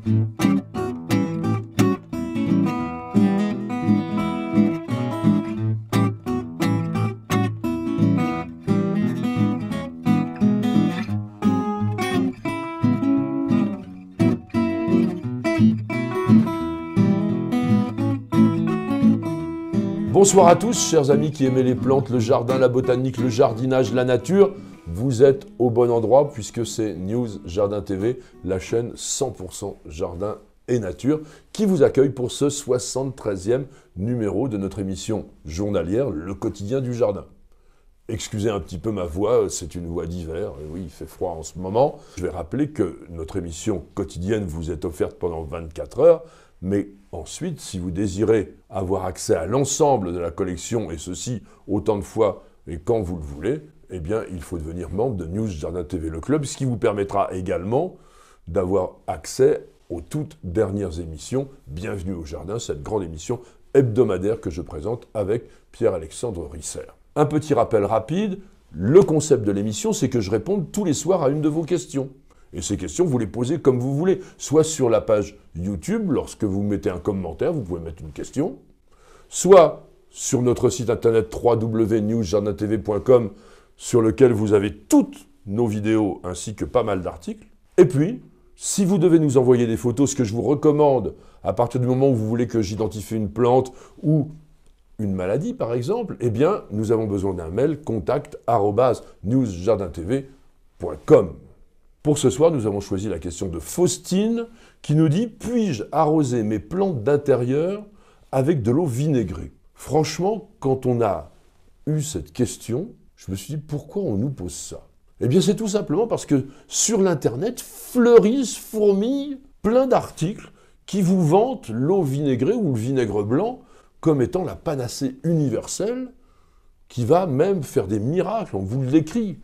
Bonsoir à tous, chers amis qui aimez les plantes, le jardin, la botanique, le jardinage, la nature. Vous êtes au bon endroit puisque c'est News Jardin TV, la chaîne 100% jardin et nature, qui vous accueille pour ce 73e numéro de notre émission journalière, Le quotidien du jardin. Excusez un petit peu ma voix, c'est une voix d'hiver, et oui, il fait froid en ce moment. Je vais rappeler que notre émission quotidienne vous est offerte pendant 24 heures, mais ensuite, si vous désirez avoir accès à l'ensemble de la collection, et ceci autant de fois et quand vous le voulez, eh bien, il faut devenir membre de News Jardin TV Le Club, ce qui vous permettra également d'avoir accès aux toutes dernières émissions. Bienvenue au Jardin, cette grande émission hebdomadaire que je présente avec Pierre-Alexandre Risser. Un petit rappel rapide, le concept de l'émission, c'est que je réponde tous les soirs à une de vos questions. Et ces questions, vous les posez comme vous voulez, soit sur la page YouTube, lorsque vous mettez un commentaire, vous pouvez mettre une question, soit sur notre site internet www.newsjardintv.com, sur lequel vous avez toutes nos vidéos ainsi que pas mal d'articles. Et puis, si vous devez nous envoyer des photos, ce que je vous recommande, à partir du moment où vous voulez que j'identifie une plante ou une maladie, par exemple, eh bien, nous avons besoin d'un mail, contact@newsjardintv.com. Pour ce soir, nous avons choisi la question de Faustine, qui nous dit « Puis-je arroser mes plantes d'intérieur avec de l'eau vinaigrée ?» Franchement, quand on a eu cette question, je me suis dit « Pourquoi on nous pose ça ?» Eh bien, c'est tout simplement parce que sur l'Internet fleurissent, fourmillent plein d'articles qui vous vantent l'eau vinaigrée ou le vinaigre blanc comme étant la panacée universelle qui va même faire des miracles, on vous l'écrit,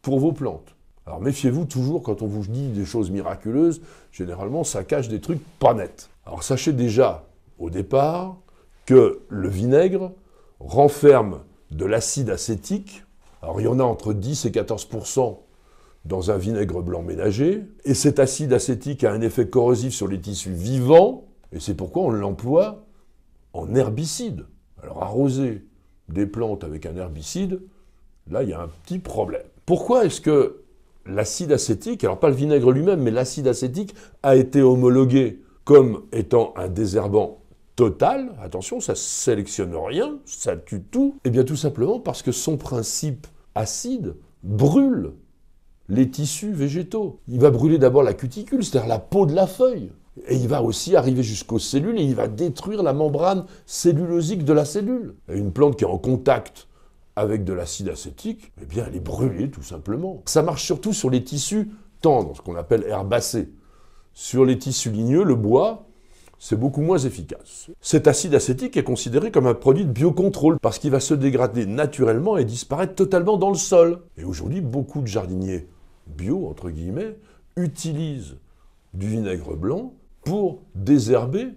pour vos plantes. Alors méfiez-vous toujours quand on vous dit des choses miraculeuses, généralement ça cache des trucs pas nets. Alors sachez déjà, au départ, que le vinaigre renferme de l'acide acétique. Alors il y en a entre 10 et 14% dans un vinaigre blanc ménager, et cet acide acétique a un effet corrosif sur les tissus vivants, et c'est pourquoi on l'emploie en herbicide. Alors arroser des plantes avec un herbicide, là il y a un petit problème. Pourquoi est-ce que l'acide acétique, alors pas le vinaigre lui-même, mais l'acide acétique a été homologué comme étant un désherbant total? Attention, ça ne sélectionne rien, ça tue tout. Eh bien tout simplement parce que son principe acide brûle les tissus végétaux. Il va brûler d'abord la cuticule, c'est-à-dire la peau de la feuille. Et il va aussi arriver jusqu'aux cellules et il va détruire la membrane cellulosique de la cellule. Et une plante qui est en contact avec de l'acide acétique, eh bien elle est brûlée tout simplement. Ça marche surtout sur les tissus tendres, ce qu'on appelle herbacées. Sur les tissus ligneux, le bois, c'est beaucoup moins efficace. Cet acide acétique est considéré comme un produit de biocontrôle parce qu'il va se dégrader naturellement et disparaître totalement dans le sol. Et aujourd'hui, beaucoup de jardiniers bio, entre guillemets, utilisent du vinaigre blanc pour désherber.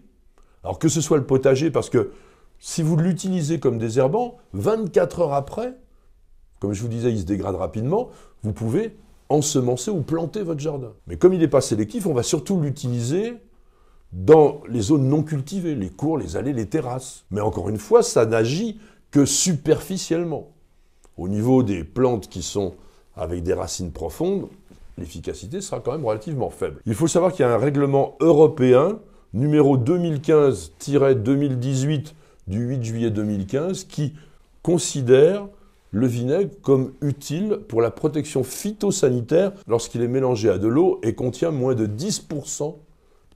Alors que ce soit le potager, parce que si vous l'utilisez comme désherbant, 24 heures après, comme je vous disais, il se dégrade rapidement, vous pouvez ensemencer ou planter votre jardin. Mais comme il n'est pas sélectif, on va surtout l'utiliser dans les zones non cultivées, les cours, les allées, les terrasses. Mais encore une fois, ça n'agit que superficiellement. Au niveau des plantes qui sont avec des racines profondes, l'efficacité sera quand même relativement faible. Il faut savoir qu'il y a un règlement européen, numéro 2015-2018, du 8 juillet 2015, qui considère le vinaigre comme utile pour la protection phytosanitaire lorsqu'il est mélangé à de l'eau et contient moins de 10%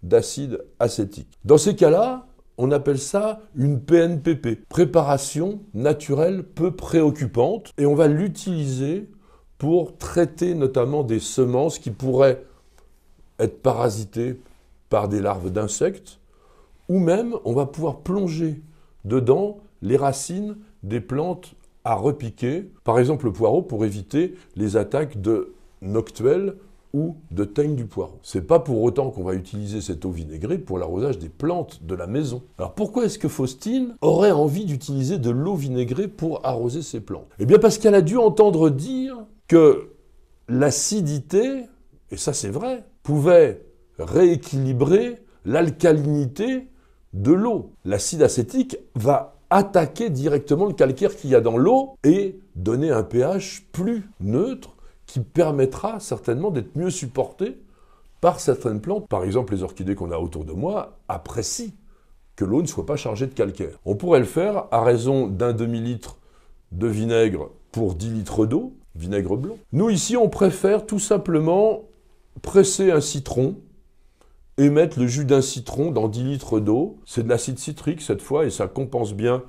d'acide acétique. Dans ces cas-là, on appelle ça une PNPP, préparation naturelle peu préoccupante, et on va l'utiliser pour traiter notamment des semences qui pourraient être parasitées par des larves d'insectes, ou même on va pouvoir plonger dedans les racines des plantes à repiquer, par exemple le poireau, pour éviter les attaques de noctuelle ou de teigne du poireau. C'est pas pour autant qu'on va utiliser cette eau vinaigrée pour l'arrosage des plantes de la maison. Alors pourquoi est-ce que Faustine aurait envie d'utiliser de l'eau vinaigrée pour arroser ses plantes? Eh bien parce qu'elle a dû entendre dire que l'acidité, et ça c'est vrai, pouvait rééquilibrer l'alcalinité de l'eau. L'acide acétique va attaquer directement le calcaire qu'il y a dans l'eau et donner un pH plus neutre qui permettra certainement d'être mieux supporté par certaines plantes. Par exemple, les orchidées qu'on a autour de moi apprécient que l'eau ne soit pas chargée de calcaire. On pourrait le faire à raison d'un demi-litre de vinaigre pour 10 litres d'eau, vinaigre blanc. Nous, ici, on préfère tout simplement presser un citron et mettre le jus d'un citron dans 10 litres d'eau. C'est de l'acide citrique cette fois et ça compense bien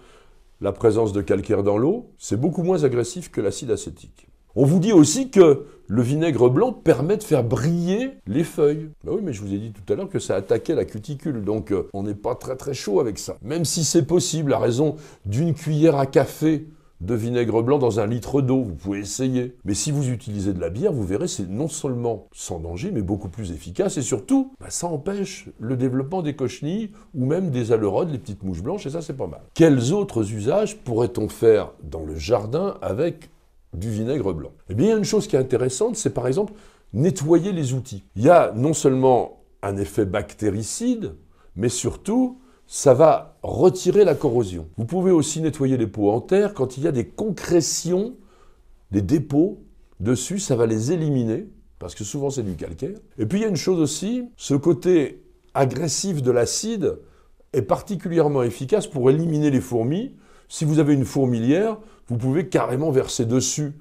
la présence de calcaire dans l'eau. C'est beaucoup moins agressif que l'acide acétique. On vous dit aussi que le vinaigre blanc permet de faire briller les feuilles. Ben oui, mais je vous ai dit tout à l'heure que ça attaquait la cuticule, donc on n'est pas très chaud avec ça. Même si c'est possible, à raison d'une cuillère à café de vinaigre blanc dans un litre d'eau, vous pouvez essayer. Mais si vous utilisez de la bière, vous verrez, c'est non seulement sans danger, mais beaucoup plus efficace, et surtout, ça empêche le développement des cochenilles, ou même des alerrodes, les petites mouches blanches, et ça c'est pas mal. Quels autres usages pourrait-on faire dans le jardin avec du vinaigre blanc? Eh bien, il y a une chose qui est intéressante, c'est par exemple nettoyer les outils. Il y a non seulement un effet bactéricide, mais surtout, ça va retirer la corrosion. Vous pouvez aussi nettoyer les pots en terre quand il y a des concrétions, des dépôts dessus, ça va les éliminer, parce que souvent c'est du calcaire. Et puis il y a une chose aussi, ce côté agressif de l'acide est particulièrement efficace pour éliminer les fourmis. Si vous avez une fourmilière, vous pouvez carrément verser dessus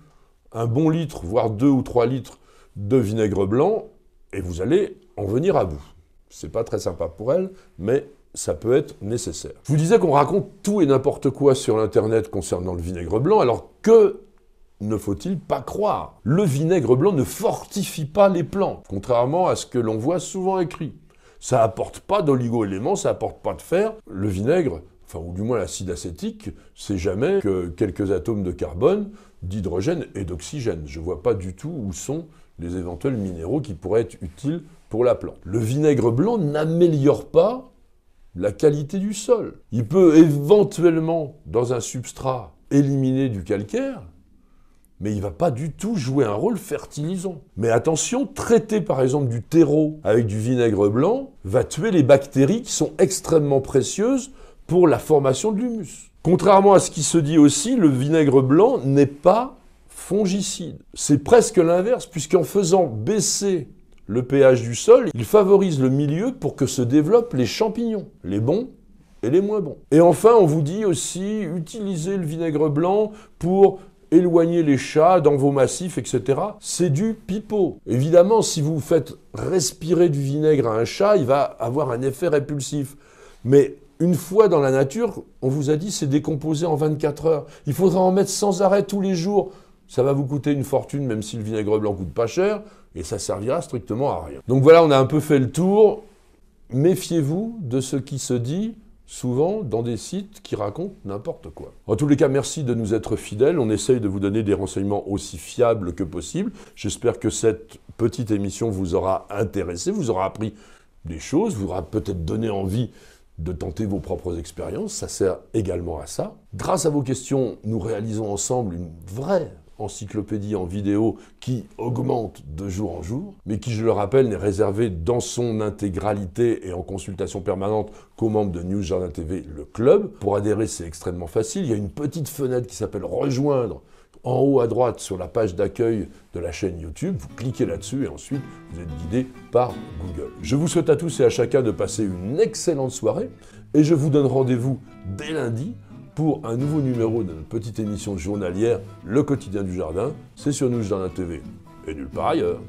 un bon litre, voire 2 ou 3 litres de vinaigre blanc, et vous allez en venir à bout. C'est pas très sympa pour elle, mais ça peut être nécessaire. Je vous disais qu'on raconte tout et n'importe quoi sur Internet concernant le vinaigre blanc, alors que ne faut-il pas croire? Le vinaigre blanc ne fortifie pas les plantes, contrairement à ce que l'on voit souvent écrit. Ça apporte pas d'oligo-éléments, ça apporte pas de fer. Le vinaigre, enfin, ou du moins l'acide acétique, c'est jamais que quelques atomes de carbone, d'hydrogène et d'oxygène. Je vois pas du tout où sont les éventuels minéraux qui pourraient être utiles pour la plante. Le vinaigre blanc n'améliore pas la qualité du sol. Il peut éventuellement, dans un substrat, éliminer du calcaire, mais il ne va pas du tout jouer un rôle fertilisant. Mais attention, traiter par exemple du terreau avec du vinaigre blanc va tuer les bactéries qui sont extrêmement précieuses pour la formation de l'humus. Contrairement à ce qui se dit aussi, le vinaigre blanc n'est pas fongicide. C'est presque l'inverse, puisqu'en faisant baisser le pH du sol, il favorise le milieu pour que se développent les champignons, les bons et les moins bons. Et enfin, on vous dit aussi, utilisez le vinaigre blanc pour éloigner les chats dans vos massifs, etc. C'est du pipeau. Évidemment, si vous faites respirer du vinaigre à un chat, il va avoir un effet répulsif. Mais une fois dans la nature, on vous a dit c'est décomposé en 24 heures. Il faudra en mettre sans arrêt tous les jours. Ça va vous coûter une fortune, même si le vinaigre blanc coûte pas cher, et ça servira strictement à rien. Donc voilà, on a un peu fait le tour. Méfiez-vous de ce qui se dit souvent dans des sites qui racontent n'importe quoi. En tous les cas, merci de nous être fidèles. On essaye de vous donner des renseignements aussi fiables que possible. J'espère que cette petite émission vous aura intéressé, vous aura appris des choses, vous aura peut-être donné envie de tenter vos propres expériences. Ça sert également à ça. Grâce à vos questions, nous réalisons ensemble une vraie encyclopédie en vidéo qui augmente de jour en jour, mais qui, je le rappelle, n'est réservée dans son intégralité et en consultation permanente qu'aux membres de News Jardin TV, le club. Pour adhérer, c'est extrêmement facile. Il y a une petite fenêtre qui s'appelle « Rejoindre » en haut à droite sur la page d'accueil de la chaîne YouTube. Vous cliquez là-dessus et ensuite, vous êtes guidé par Google. Je vous souhaite à tous et à chacun de passer une excellente soirée et je vous donne rendez-vous dès lundi pour un nouveau numéro de notre petite émission journalière, Le Quotidien du Jardin. C'est sur News Jardin TV et nulle part ailleurs.